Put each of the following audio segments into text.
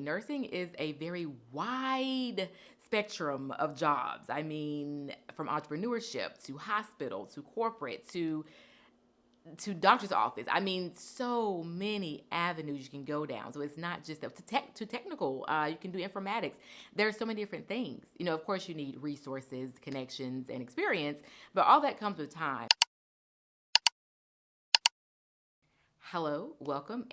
Nursing is a very wide spectrum of jobs. I mean, from entrepreneurship to hospital to corporate to doctor's office. I mean, so many avenues you can go down. So it's not just to technical. You can do informatics. There's so many different things. Of course, you need resources, connections, and experience, but all that comes with time. Hello, welcome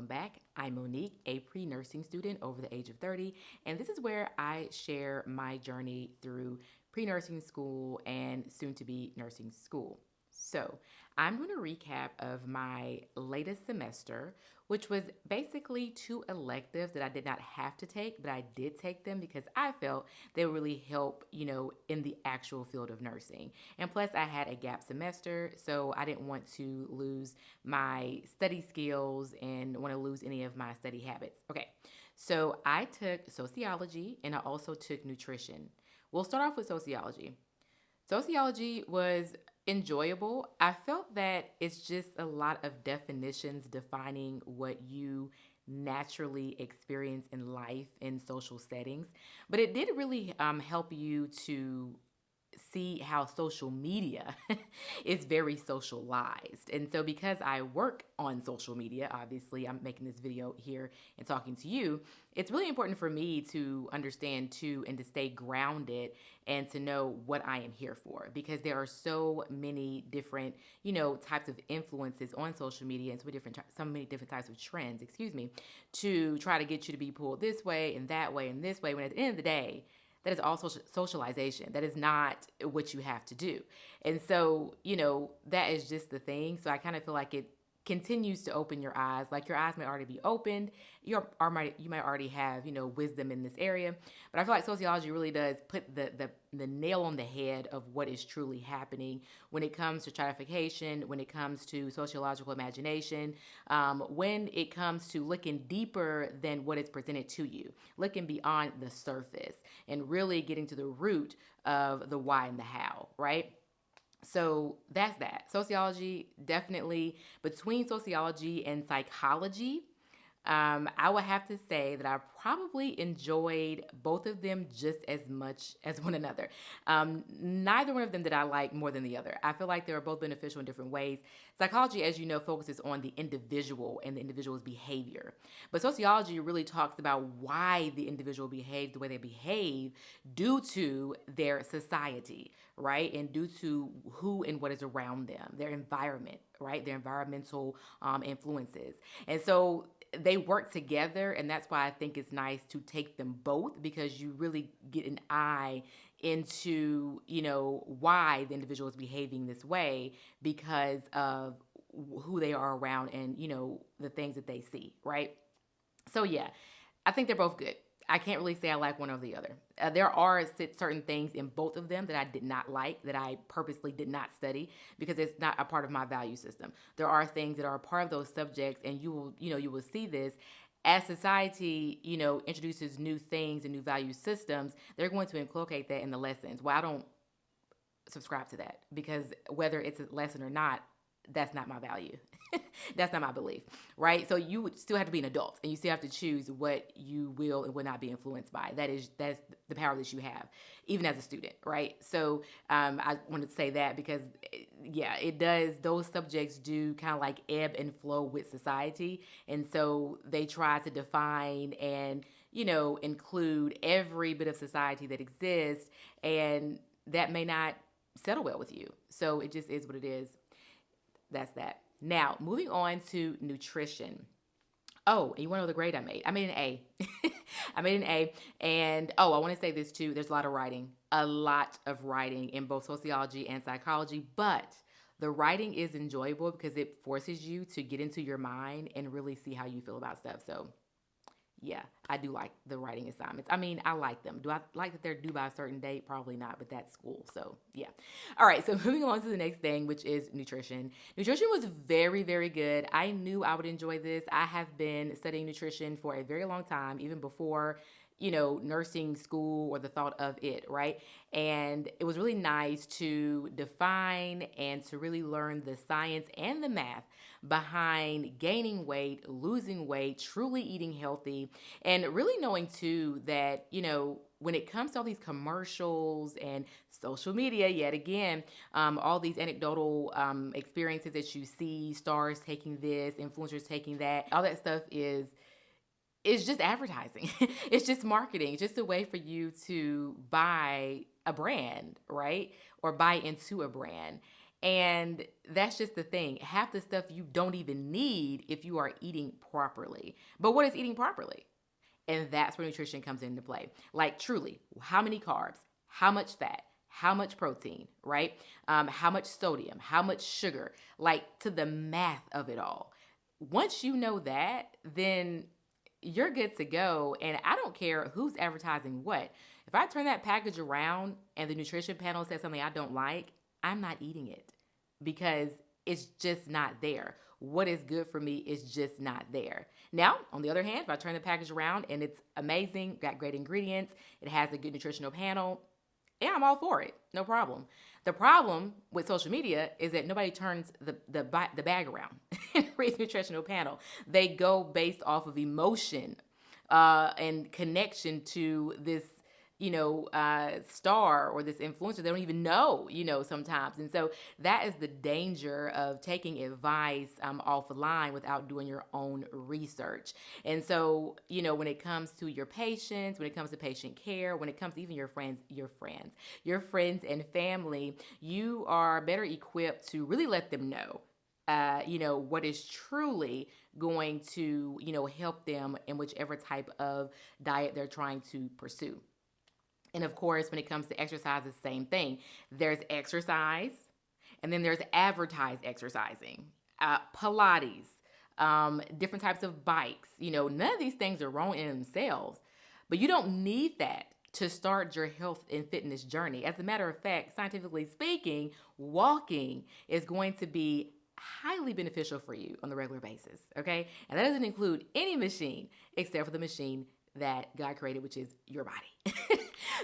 back. I'm Monique, a pre-nursing student over the age of 30, and this is where I share my journey through pre-nursing school and soon to be nursing school. So, I'm going to recap of my latest semester, which was basically two electives that I did not have to take, but I did take them because I felt they would really help, in the actual field of nursing. And plus, I had a gap semester, so I didn't want to lose my study skills and want to lose any of my study habits. Okay, so I took sociology and I also took nutrition. We'll start off with sociology. Sociology was enjoyable. I felt that it's just a lot of definitions defining what you naturally experience in life in social settings, but it did really help you to see how social media is very socialized. And so, because I work on social media, obviously, I'm making this video here and talking to you. It's really important for me to understand too and to stay grounded and to know what I am here for, because there are so many different, types of influences on social media and so many different types of trends, to try to get you to be pulled this way and that way and this way, when at the end of the day, that is all socialization. That is not what you have to do. And so, that is just the thing. So I kind of feel like it continues to open your eyes. Like, your eyes may already be opened. You might already have, wisdom in this area. But I feel like sociology really does put the nail on the head of what is truly happening when it comes to stratification, when it comes to sociological imagination, when it comes to looking deeper than what is presented to you, looking beyond the surface, and really getting to the root of the why and the how, right? So that's that. Sociology, definitely. Between sociology and psychology, I would have to say that I probably enjoyed both of them just as much as one another. Neither one of them did I like more than the other. I feel like they were both beneficial in different ways. Psychology, as you know, focuses on the individual and the individual's behavior. But sociology really talks about why the individual behaves the way they behave due to their society, right? And due to who and what is around them, their environment, right? Their environmental influences. And so they work together, and that's why I think it's nice to take them both, because you really get an eye into why the individual is behaving this way because of who they are around and the things that they see, right? So yeah, I think they're both good. I can't really say I like one or the other. There are certain things in both of them that I did not like, that I purposely did not study because it's not a part of my value system. There are things that are a part of those subjects, and you will see this as society, introduces new things and new value systems. They're going to inculcate that in the lessons. Well, I don't subscribe to that, because whether it's a lesson or not, that's not my value. That's not my belief, right? So you would still have to be an adult, and you still have to choose what you will and will not be influenced by. That's the power that you have, even as a student, right? So I wanted to say that because, yeah, it does. Those subjects do kind of like ebb and flow with society, and so they try to define and include every bit of society that exists, and that may not settle well with you. So it just is what it is. That's that. Now, moving on to nutrition. Oh, and you want to know the grade I made? I made an A. I made an A. And I want to say this too. There's a lot of writing in both sociology and psychology, but the writing is enjoyable because it forces you to get into your mind and really see how you feel about stuff. So yeah, I do like the writing assignments. I mean, I like them. Do I like that they're due by a certain date? Probably not, but that's school. So, yeah. All right, so moving on to the next thing, which is nutrition. Nutrition was very, very good. I knew I would enjoy this. I have been studying nutrition for a very long time, even before nursing school or the thought of it, right? And it was really nice to define and to really learn the science and the math behind gaining weight, losing weight, truly eating healthy, and really knowing too that, when it comes to all these commercials and social media, yet again, all these anecdotal experiences that you see, stars taking this, influencers taking that, all that stuff is it's just advertising. It's just marketing. It's just a way for you to buy a brand, right? Or buy into a brand. And that's just the thing. Half the stuff you don't even need if you are eating properly. But what is eating properly? And that's where nutrition comes into play. Like, truly, how many carbs, how much fat, how much protein, right? How much sodium, how much sugar, like to the math of it all. Once you know that, then you're good to go. And I don't care who's advertising what. If I turn that package around and the nutrition panel says something I don't like, I'm not eating it because it's just not there. What is good for me is just not there. Now, on the other hand, if I turn the package around and it's amazing, got great ingredients, it has a good nutritional panel, yeah, I'm all for it. No problem. The problem with social media is that nobody turns the bag around and reads nutritional panel. They go based off of emotion and connection to this, star or this influencer they don't even know, sometimes. And so that is the danger of taking advice offline without doing your own research. And so, when it comes to your patients, when it comes to patient care, when it comes to even your friends and family, you are better equipped to really let them know what is truly going to, help them in whichever type of diet they're trying to pursue. And of course, when it comes to exercise, the same thing. There's exercise, and then there's advertised exercising, Pilates, different types of bikes. None of these things are wrong in themselves, but you don't need that to start your health and fitness journey. As a matter of fact, scientifically speaking, walking is going to be highly beneficial for you on the regular basis, okay? And that doesn't include any machine except for the machine that God created, which is your body.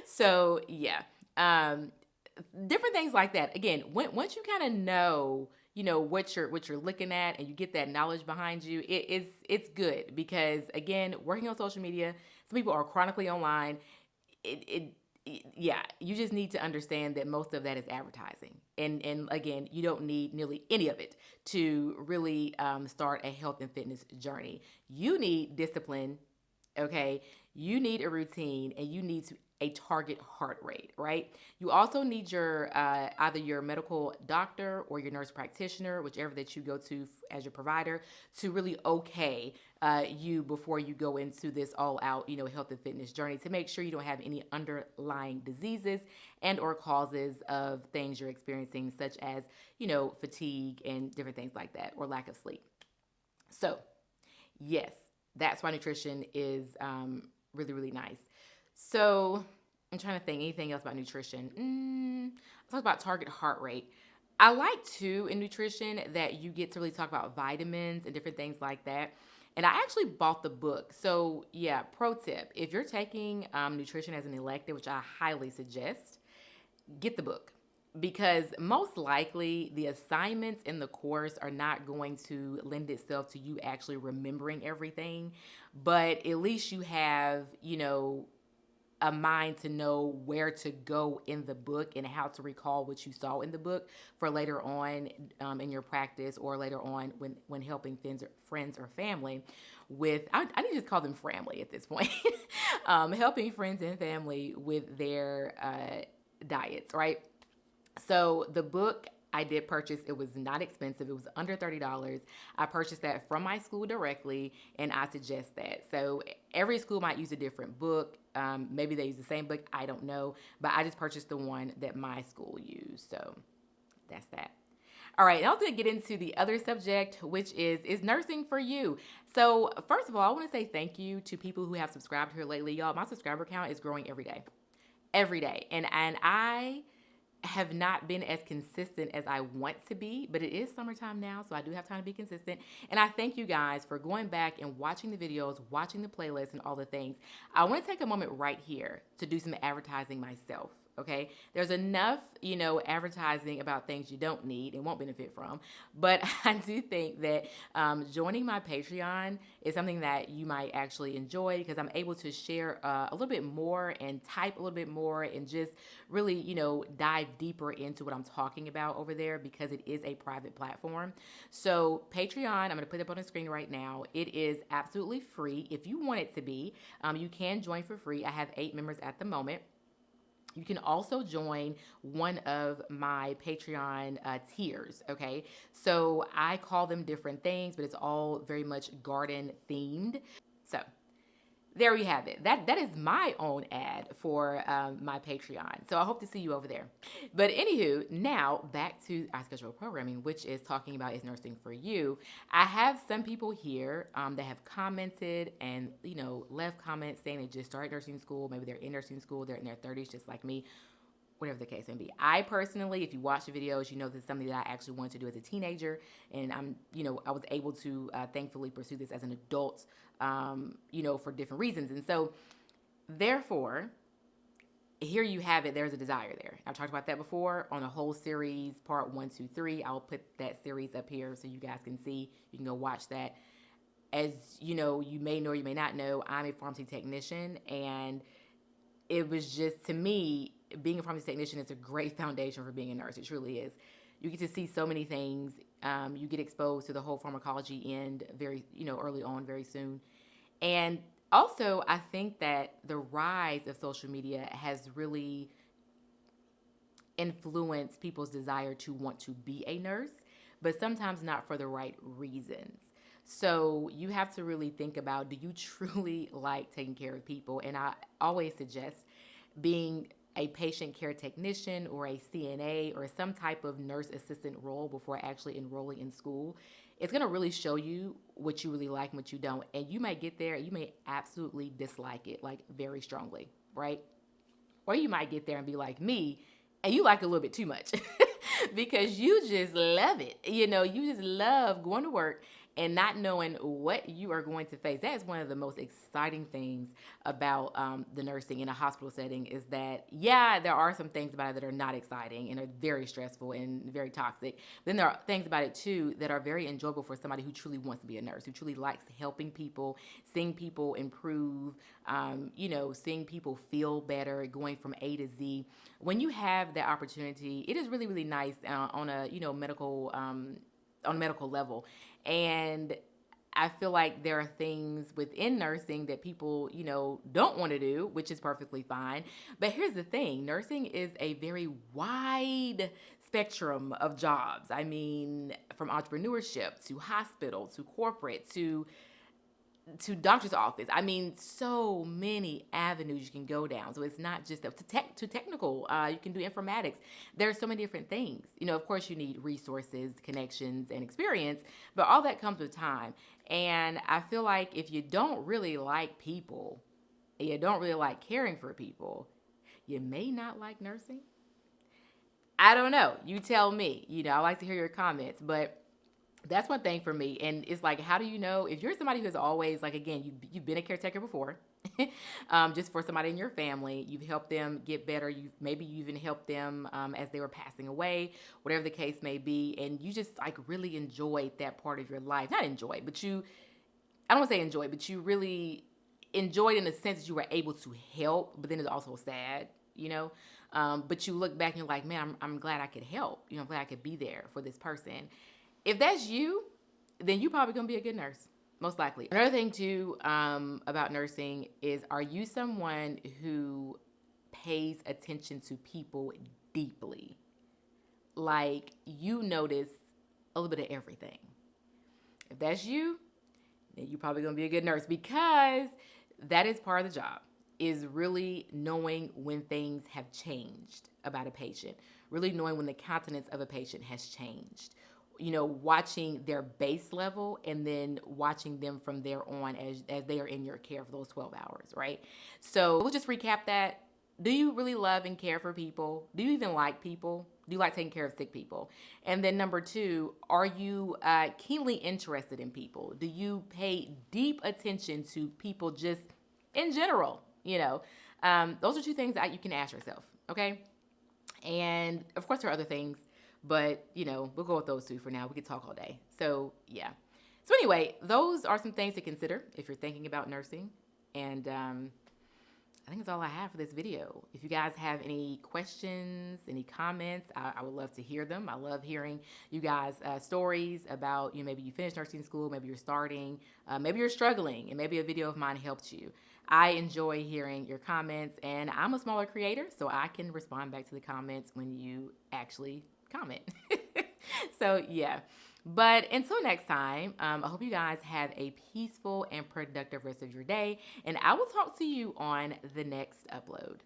So yeah, different things like that. Again, once you kind of know, what you're looking at, and you get that knowledge behind you, it's good because again, working on social media, some people are chronically online. Yeah, you just need to understand that most of that is advertising, and again, you don't need nearly any of it to really start a health and fitness journey. You need discipline. Okay, you need a routine, and you need a target heart rate, right? You also need your either your medical doctor or your nurse practitioner, whichever that you go to as your provider, to really you before you go into this all-out, health and fitness journey, to make sure you don't have any underlying diseases and or causes of things you're experiencing, such as, fatigue and different things like that, or lack of sleep. So, yes, that's why nutrition is really, really nice. So I'm trying to think anything else about nutrition. I'll talk about target heart rate. I like too in nutrition that you get to really talk about vitamins and different things like that. And I actually bought the book. So yeah, pro tip, if you're taking nutrition as an elective, which I highly suggest, get the book. Because most likely the assignments in the course are not going to lend itself to you actually remembering everything. But at least you have, a mind to know where to go in the book and how to recall what you saw in the book for later on in your practice, or later on when helping friends or family with, I need to just call them family at this point, helping friends and family with their diets, right? So the book I did purchase, it was not expensive. It was under $30. I purchased that from my school directly, and I suggest that. So every school might use a different book. Maybe they use the same book. I don't know. But I just purchased the one that my school used. So that's that. All right, now I'm going to get into the other subject, which is nursing for you. So first of all, I want to say thank you to people who have subscribed here lately. Y'all, my subscriber count is growing every day. Every day. And I have not been as consistent as I want to be, but it is summertime now, so I do have time to be consistent. And I thank you guys for going back and watching the videos, watching the playlist, and all the things. I want to take a moment right here to do some advertising myself. Okay, there's enough, advertising about things you don't need and won't benefit from. But I do think that joining my Patreon is something that you might actually enjoy, because I'm able to share a little bit more and type a little bit more and just really, dive deeper into what I'm talking about over there, because it is a private platform. So Patreon, I'm going to put it up on the screen right now. It is absolutely free. If you want it to be, you can join for free. I have 8 members at the moment. You can also join one of my Patreon tiers, okay? So I call them different things, but it's all very much garden themed. So there you have it. That is my own ad for my Patreon. So I hope to see you over there. But anywho, now back to our scheduled programming, which is talking about Is Nursing for You. I have some people here that have commented and, left comments saying they just started nursing school. Maybe they're in nursing school. They're in their 30s, just like me. Whatever the case may be. I personally, if you watch the videos, this is something that I actually wanted to do as a teenager. And I was able to thankfully pursue this as an adult, for different reasons. And so, therefore, here you have it. There's a desire there. I've talked about that before on a whole series, part 1, 2, 3. I'll put that series up here so you guys can see. You can go watch that. As you may know or you may not know, I'm a pharmacy technician, and it was just, to me, being a pharmacy technician is a great foundation for being a nurse. It truly is. You get to see so many things. You get exposed to the whole pharmacology end very, early on, very soon. And also, I think that the rise of social media has really influenced people's desire to want to be a nurse, but sometimes not for the right reasons. So you have to really think about, do you truly like taking care of people? And I always suggest being a patient care technician or a CNA or some type of nurse assistant role before actually enrolling in school. It's going to really show you what you really like and what you don't. And you might get there and you may absolutely dislike it, like very strongly, right? Or you might get there and be like me, and you like it a little bit too much because you just love it. You just love going to work and not knowing what you are going to face. That is one of the most exciting things about the nursing in a hospital setting, is that, yeah, there are some things about it that are not exciting and are very stressful and very toxic. Then there are things about it, too, that are very enjoyable for somebody who truly wants to be a nurse, who truly likes helping people, seeing people improve, seeing people feel better, going from A to Z. When you have that opportunity, it is really, really nice on a, medical on a medical level. And I feel like there are things within nursing that people, don't want to do, which is perfectly fine. But here's the thing. Nursing is a very wide spectrum of jobs. I mean, from entrepreneurship to hospital to corporate to doctor's office. I mean, so many avenues you can go down. So it's not just to technical. You can do informatics. There's so many different things. Of course, you need resources, connections, and experience, but all that comes with time. And I feel like if you don't really like people, and you don't really like caring for people, you may not like nursing. I don't know. You tell me. I like to hear your comments, but that's one thing for me. And it's like, how do you know if you're somebody who's always, like, again, you've been a caretaker before, just for somebody in your family, you've helped them get better. Maybe you even helped them as they were passing away, whatever the case may be. And you just like really enjoyed that part of your life. Not enjoy, but I don't want to say enjoy, but you really enjoyed in the sense that you were able to help, but then it's also sad, but you look back and you're like, man, I'm glad I could help. I'm glad I could be there for this person. If that's you, then you're probably going to be a good nurse, most likely. Another thing, too, about nursing is, are you someone who pays attention to people deeply? Like, you notice a little bit of everything. If that's you, then you're probably going to be a good nurse, because that is part of the job, is really knowing when things have changed about a patient, really knowing when the countenance of a patient has changed. Watching their base level and then watching them from there on as they are in your care for those 12 hours, right? So we'll just recap that. do you really love and care for people? Do you even like people? Do you like taking care of sick people? And then number two, are you keenly interested in people? Do you pay deep attention to people just in general? Those are two things that you can ask yourself. Okay. And of course, there are other things, but we'll go with those two for now. We could talk all day. So, yeah. So, anyway, those are some things to consider if you're thinking about nursing. And I think that's all I have for this video. If you guys have any questions, any comments, I would love to hear them. I love hearing you guys' stories about, maybe you finished nursing school, maybe you're starting, maybe you're struggling, and maybe a video of mine helped you. I enjoy hearing your comments, and I'm a smaller creator, so I can respond back to the comments when you actually comment. So, yeah. But until next time, I hope you guys have a peaceful and productive rest of your day, and I will talk to you on the next upload.